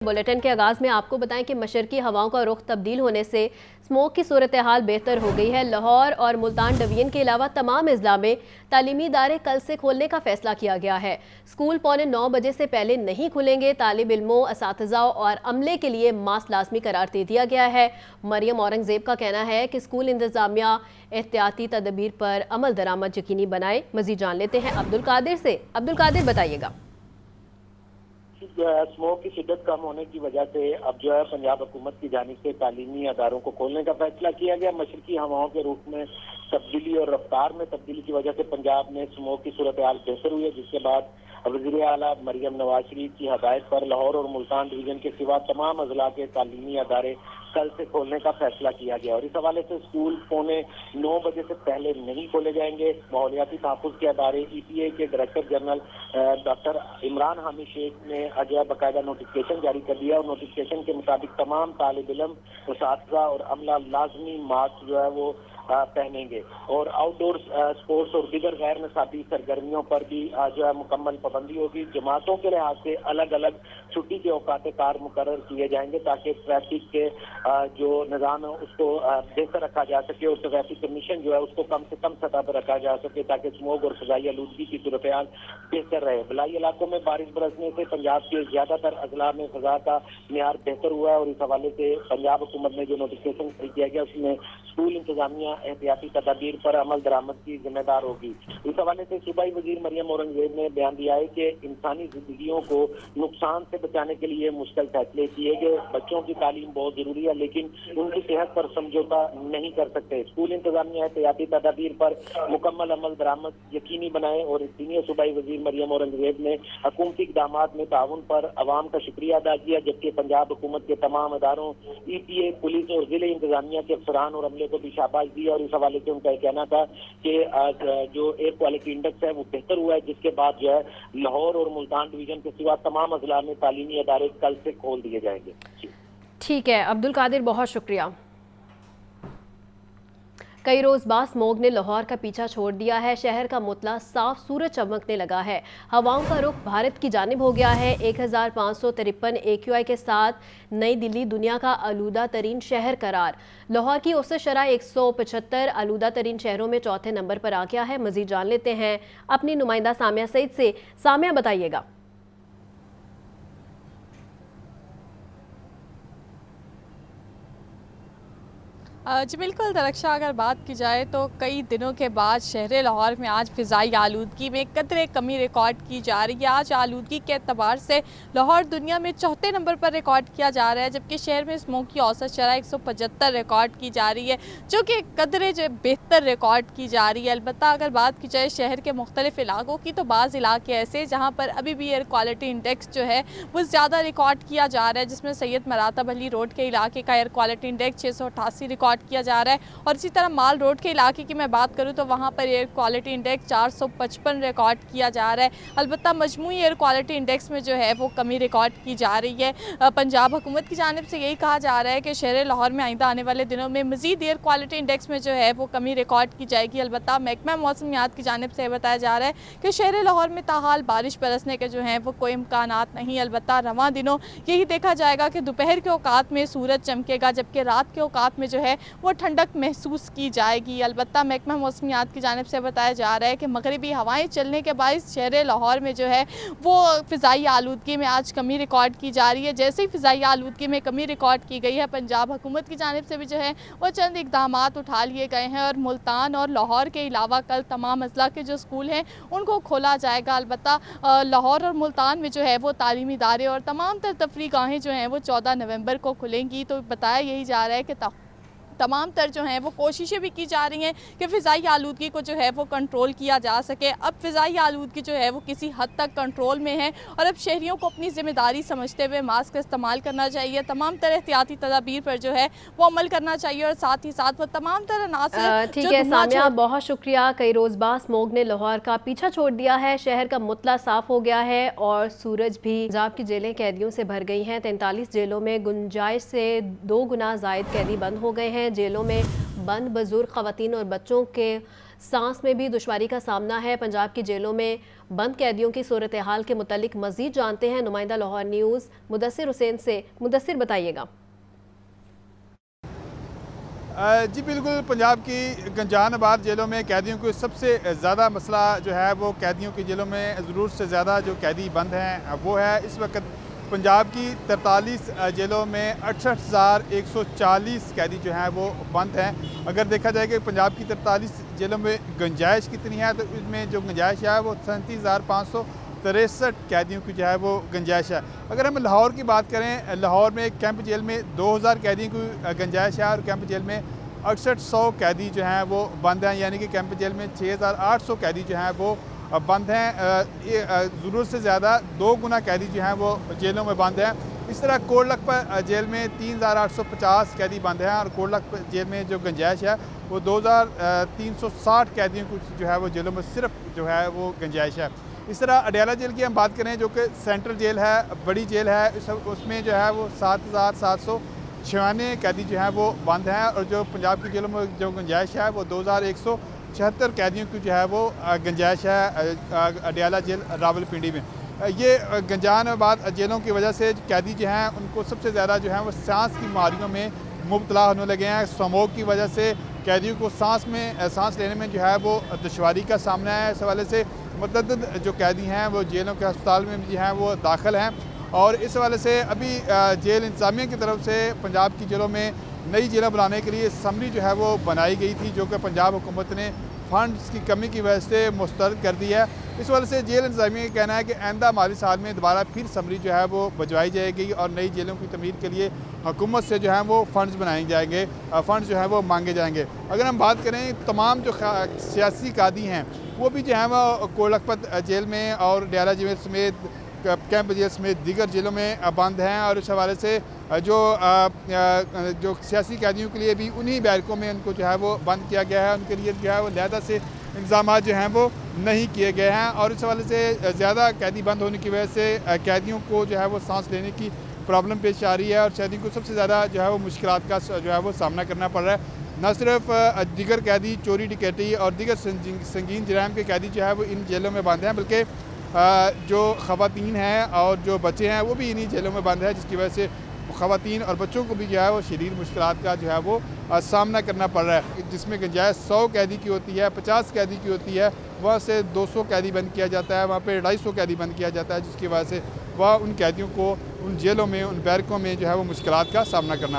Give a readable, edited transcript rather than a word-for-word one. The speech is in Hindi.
बुलेटिन के आगाज में आपको बताएं कि मशरकी हवाओं का रुख तब्दील होने से स्मोक की सूरत हाल बेहतर हो गई है। लाहौर और मुल्तान डिवीजन के अलावा तमाम अजला में तालीमी इदारे कल से खोलने का फैसला किया गया है। स्कूल 8:45 से पहले नहीं खुलेंगे। तालिब इल्मों, असातिज़ा और अमले के लिए मास्क लाजमी करार दे दिया गया है। मरियम औरंगजेब का कहना है कि स्कूल इंतजामिया एहतियाती तदबीर पर अमल दरामद यकीनी बनाए। मजीद जान लेते हैं अब्दुल कादिर से। अब्दुल कादिर, बताइएगा। स्मोक की शिद्दत कम होने की वजह से अब जो है पंजाब हुकूमत की जानिब से तालीमी अदारों को खोलने का फैसला किया गया। मशरकी हवाओं के रुख में तब्दीली और रफ्तार में तब्दीली की वजह से पंजाब में स्मोक की सूरत हाल बेहतर हुई है, जिसके बाद वज़ीर आला मरियम नवाज शरीफ की हदायत पर लाहौर और मुल्तान डिवीजन के सिवा तमाम अजला के तालीमी अदारे कल से खोलने का फैसला किया गया और इस हवाले से स्कूल 9:45 से पहले नहीं खोले जाएंगे। माहौलियाती तहफ़्फ़ुज़ के अदारे EPA के director general doctor Imran Hamid Sheikh ने आज बाकायदा नोटिफिकेशन जारी कर दिया और नोटिफिकेशन के मुताबिक तमाम तालिब इल्म, उस्ताज़ा और अमला लाजमी मास्क जो है वो पहनेंगे और आउटडोर स्पोर्ट्स और दीगर गैर निसाबी सरगर्मियों पर भी जो है मुकम्मल पाबंदी होगी। जमातों के लिहाज से अलग अलग छुट्टी के औकात कार मुकर्रर किए जाएंगे ताकि ट्रैफिक के जो निज़ाम है उसको बेहतर रखा जा सके और ट्रैफिक कमीशन जो है उसको कम से कम सतह पर रखा जा सके ताकि स्मोक और फ़िज़ाई आलूदगी की सूरत हाल बेहतर रहे। बलाई इलाकों में बारिश बरसने से पंजाब के ज़्यादातर अजला में फ़िज़ा का मेयार बेहतर हुआ है और इस हवाले से पंजाब हुकूमत ने जो नोटिफिकेशन जारी किया गया उसमें स्कूल इंतजामिया एहतियाती तदाबीर पर अमल दरामद की जिम्मेदार होगी। इस हवाले से सूबाई वजीर मरियम औरंगजेब ने बयान दिया है कि इंसानी जिंदगियों को नुकसान से बचाने के लिए मुश्किल फैसले किए गए। बच्चों की तालीम बहुत जरूरी है लेकिन उनकी सेहत पर समझौता नहीं कर सकते। स्कूल इंतजामिया एहतियाती तदाबीर पर मुकम्मल अमल दरामद यकीनी बनाए और सीनियर सूबाई वजीर मरियम औरंगजेब ने हुकूमती इक़दाम में ताउन पर अवाम का शुक्रिया अदा किया, जबकि पंजाब हुकूमत के तमाम अदारों EPA, पुलिस और जिले इंतजामिया के अफसरान और अमले को भी शाबाश दी और इस हवाले से उनका कहना था कि जो एयर क्वालिटी इंडेक्स है वो बेहतर हुआ है, जिसके बाद जो है लाहौर और मुल्तान डिवीजन के सिवा तमाम अजला में तालीमी अदारे कल से खोल दिए जाएंगे। ठीक है अब्दुल कादिर, बहुत शुक्रिया। कई रोज़ बाद स्मोग ने लाहौर का पीछा छोड़ दिया है। शहर का मुतला साफ सूरज चमकने लगा है। हवाओं का रुख भारत की जानिब हो गया है। 1553 AQI के साथ नई दिल्ली दुनिया का आलूदा तरीन शहर करार। लाहौर की औसत शरह 175 आलूदा तरीन शहरों में चौथे नंबर पर आ गया है। मजीद जान लेते हैं अपनी नुमाइंदा सामिया सईद से। सामिया, बताइएगा। जी बिल्कुल दरक्षा, अगर बात की जाए तो कई दिनों के बाद शहर लाहौर में आज फ़िज़ाई आलूदगी में कदरे कमी रिकॉर्ड की जा रही है। आज आलूदगी के एतबार से लाहौर दुनिया में चौथे नंबर पर रिकॉर्ड किया जा रहा है, जबकि शहर में स्मोक की औसत शरह 175 रिकॉर्ड की जा रही है, जो कि कदरे जो बेहतर रिकॉर्ड की जा रही है। अलबत्ता अगर बात की जाए शहर के मुख्तलिफ इलाकों की तो बाज़ इलाके ऐसे जहाँ पर अभी भी एयर क्वालिटी इंडेक्स जो है वो ज़्यादा रिकॉर्ड किया जा रहा है, जिसमें सैयद मरातब अली रोड के इलाके का एयर क्वालिटी इंडेक्स 688 रिकॉर्ड किया जा रहा है और इसी तरह माल रोड के इलाके की मैं बात करूं तो वहां पर एयर क्वालिटी इंडेक्स 455 रिकॉर्ड किया जा रहा है। अलबत्ता मजमूई एयर क्वालिटी इंडेक्स में जो है वो कमी रिकॉर्ड की जा रही है। पंजाब हुकूमत की जानिब से यही कहा जा रहा है कि शहर लाहौर में आइंदा आने वाले दिनों में मजीद एयर क्वालिटी इंडेक्स में जो है वो कमी रिकॉर्ड की जाएगी। अलबत्ता महकमा मौसमियात की जानिब से बताया जा रहा है कि शहर लाहौर में ताहाल बारिश बरसने के जो हैं वो कोई इम्कानात नहीं। अलबत्ता रवां दिनों यही देखा जाएगा कि दोपहर के औकात में सूरज चमकेगा, जबकि रात के औकात में जो है वो ठंडक महसूस की जाएगी। अलबत्ता महकमा मौसमियात की जानिब से बताया जा रहा है कि मगरिबी हवाएं चलने के बायस शहर लाहौर में जो है वो फ़िज़ाई आलूदगी में आज कमी रिकॉर्ड की जा रही है। जैसे ही फ़िज़ाई आलूदगी में कमी रिकॉर्ड की गई है, पंजाब हुकूमत की जानिब से भी जो है वो चंद इक़दाम उठा लिए गए हैं और मुल्तान और लाहौर के अलावा कल तमाम अजला के जो स्कूल हैं उनको खोला जाएगा। अलबत्ता लाहौर और मुल्तान में जो है वो तालीमी इदारे और तमाम तर तफरी गाहें जो हैं वो 14 नवंबर को खुलेंगी। तो बताया यही जा रहा है कि तमाम तर जो हैं वो कोशिशें भी की जा रही हैं कि फ़िज़ाई आलूदगी को जो है वो कंट्रोल किया जा सके। अब फ़िज़ाई आलूदगी जो है वो किसी हद तक कंट्रोल में है और अब शहरियों को अपनी ज़िम्मेदारी समझते हुए मास्क का इस्तेमाल करना चाहिए, तमाम तरह एहतियाती तदाबीर पर जो है वो अमल करना चाहिए और साथ ही साथ वो तमाम तरह अनासर। ठीक है सामिया, बहुत शुक्रिया। कई रोज़ बाद स्मोग ने लाहौर का पीछा छोड़ दिया है। शहर का मुतला साफ हो गया है और सूरज भी। पंजाब की जेलें कैदियों से भर गई हैं। 43 जेलों में गुंजाइश से 2 गुना ज़ायद कैदी बंद हो गए हैं। जेलों में बंद बुजुर्ग, ख़वातीन और बच्चों के सांस में भी दुश्वारी का सामना है। पंजाब की जेलों में बंद कैदियों की सूरत हाल के मुतालिक मजीद जानते हैं नुमाइंदा लाहौर न्यूज़ मुदस्सिर हुसैन से। मुदस्सिर, बताइएगा। जी बिल्कुल, पंजाब की गंजानाबाद जेलों में कैदियों को सबसे ज़्यादा मसला जो है वो कैदियों की जेलों में ज़रूरत से ज़्यादा जो कैदी बंद हैं वो है इस वक्त पंजाब की 43 जेलों में 68,140 कैदी जो हैं वो बंद हैं। अगर देखा जाए कि पंजाब की 43 जेलों में गुंजाइश कितनी है तो इसमें जो गुंजाइश है वो 37,563 कैदियों की जो है वो गुंजाइश है। अगर हम लाहौर की बात करें, लाहौर में कैंप जेल में 2000 कैदियों की गुंजाइश है और कैंप जेल में 6800 कैदी जो हैं वो बंद हैं, यानी कि कैंप जेल में 6800 कैदी जो हैं वो बंद हैं। ये ज़रूरत से ज़्यादा 2 गुना कैदी जो हैं वो जेलों में बंद हैं। इस तरह कोट लखपत जेल में 3850 कैदी बंद हैं और कोट लखपत जेल में जो गुंजाइश है वो 2360 कैदियों को जो है वो जेलों में सिर्फ जो है वो गुंजाइश है। इस तरह अडयाला जेल की हम बात करें जो कि सेंट्रल जेल है, बड़ी जेल है, उसमें जो है वो 7796 कैदी जो हैं वो बंद हैं और जो पंजाब की जेलों में जो गुंजाइश है वो 2176 कैदियों की जो है वो गुंजाइश है अडयाला जेल रावलपिंडी में। ये गंजानाबाद जेलों की वजह से कैदी जो हैं उनको सबसे ज़्यादा जो है वो सांस की बीमारियों में मुब्तला होने लगे हैं। स्मोक की वजह से कैदियों को सांस लेने में जो है वो दुश्वारी का सामना है। इस हवाले से मुतअद्दिद जो कैदी हैं वो जेलों के अस्पताल में जो हैं वो दाखिल हैं और इस हवाले से अभी जेल इंतज़ामिया की तरफ से पंजाब की जेलों में नई जेलें बनाने के लिए समरी जो है वो बनाई गई थी, जो कि पंजाब हुकूमत ने फंड्स की कमी की वजह से मुस्तरद कर दी है। इस वजह से जेल इंतज़ामिया का कहना है कि आइंदा माली साल में दोबारा फिर समरी जो है वो भिजवाई जाएगी और नई जेलों की तमीर के लिए हुकूमत से जो है वो फ़ंड्स बनाए जाएंगे, फ़ंड्स जो है वो मांगे जाएंगे। अगर हम बात करें तमाम जो सियासी कादी हैं वो भी जो है वो कोट लखपत जेल में और अडयाला जेल समेत कैंप जेल समेत दीगर जेलों में बंद हैं और इस हवाले से जो सियासी कैदियों के लिए भी उन्हीं बैरकों में उनको जो है वो बंद किया गया है। उनके लिए जो है वो लिहाजा से इंतजाम जो हैं वो नहीं किए गए हैं और इस हवाले से ज़्यादा कैदी बंद होने की वजह से कैदियों को जो है वो सांस लेने की प्रॉब्लम पेश आ रही है और कैदियों को सबसे ज़्यादा जो है वो मुश्किलात का जो है वो सामना करना पड़ रहा है। न सिर्फ दीगर कैदी चोरी डकैती और दीगर संगीन जराइम के कैदी जो है वो इन जेलों में बंद हैं, बल्कि जो ख़वातीन हैं और जो बच्चे हैं वो भी इन्हीं जेलों में बंद है, जिसकी वजह से ख़वातीन और बच्चों को भी जो है वो शदीद मुश्किलात का जो है वो सामना करना पड़ रहा है। जिसमें गुंजाइश 100 कैदी की होती है, 50 कैदी की होती है, वहाँ से 200 कैदी बंद किया जाता है, वहाँ पे 250 कैदी बंद किया जाता है, जिसकी वजह से वह उन कैदियों को उन जेलों में उन बैरकों में जो है वो मुश्किलात का सामना करना